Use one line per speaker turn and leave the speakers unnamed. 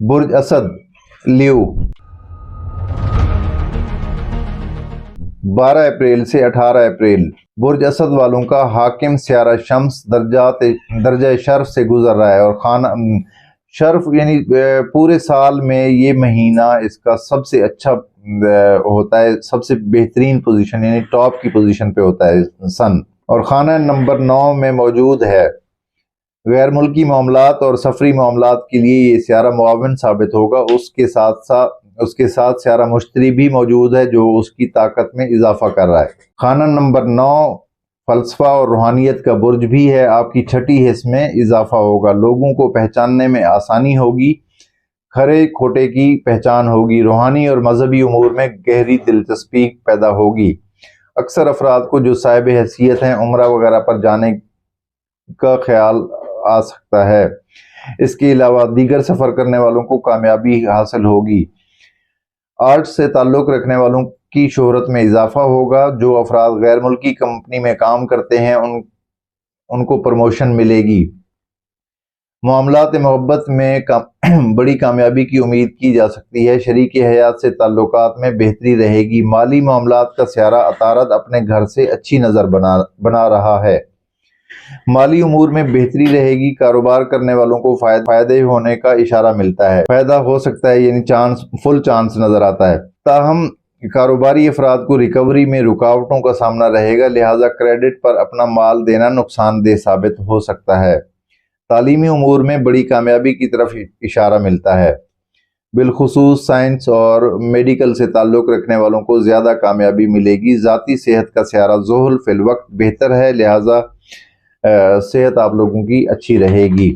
برج اسد لیو 12 April سے 18 April. برج اسد والوں کا حاکم سیارہ شمس درجہ شرف سے گزر رہا ہے، اور خانہ شرف یعنی پورے سال میں یہ مہینہ اس کا سب سے اچھا ہوتا ہے، سب سے بہترین پوزیشن یعنی ٹاپ کی پوزیشن پہ ہوتا ہے سن، اور خانہ نمبر 9 میں موجود ہے۔ غیر ملکی معاملات اور سفری معاملات کے لیے یہ سیارہ معاون ثابت ہوگا۔ اس کے ساتھ سیارہ مشتری بھی موجود ہے جو اس کی طاقت میں اضافہ کر رہا ہے۔ خانہ نمبر 9 فلسفہ اور روحانیت کا برج بھی ہے۔ آپ کی چھٹی حص میں اضافہ ہوگا، لوگوں کو پہچاننے میں آسانی ہوگی، کھرے کھوٹے کی پہچان ہوگی، روحانی اور مذہبی امور میں گہری دلچسپی پیدا ہوگی۔ اکثر افراد کو جو صاحب حیثیت ہیں عمرہ وغیرہ پر جانے کا خیال آ سکتا ہے۔ اس کے علاوہ دیگر سفر کرنے والوں کو کامیابی حاصل ہوگی۔ آرٹ سے تعلق رکھنے والوں کی شہرت میں اضافہ ہوگا۔ جو افراد غیر ملکی کمپنی میں کام کرتے ہیں ان کو پروموشن ملے گی۔ معاملات محبت میں بڑی کامیابی کی امید کی جا سکتی ہے۔ شریک حیات سے تعلقات میں بہتری رہے گی۔ مالی معاملات کا سیارہ عطارد اپنے گھر سے اچھی نظر بنا رہا ہے۔ مالی امور میں بہتری رہے گی۔ کاروبار کرنے والوں کو فائدے ہونے کا اشارہ ملتا ہے، فائدہ ہو سکتا ہے یعنی فل چانس نظر آتا ہے۔ تاہم کاروباری افراد کو ریکوری میں رکاوٹوں کا سامنا رہے گا، لہٰذا کریڈٹ پر اپنا مال دینا نقصان دہ ثابت ہو سکتا ہے۔ تعلیمی امور میں بڑی کامیابی کی طرف اشارہ ملتا ہے، بالخصوص سائنس اور میڈیکل سے تعلق رکھنے والوں کو زیادہ کامیابی ملے گی۔ ذاتی صحت کا سیارہ زحل فی الوقت بہتر ہے، لہٰذا صحت آپ لوگوں کی اچھی رہے گی۔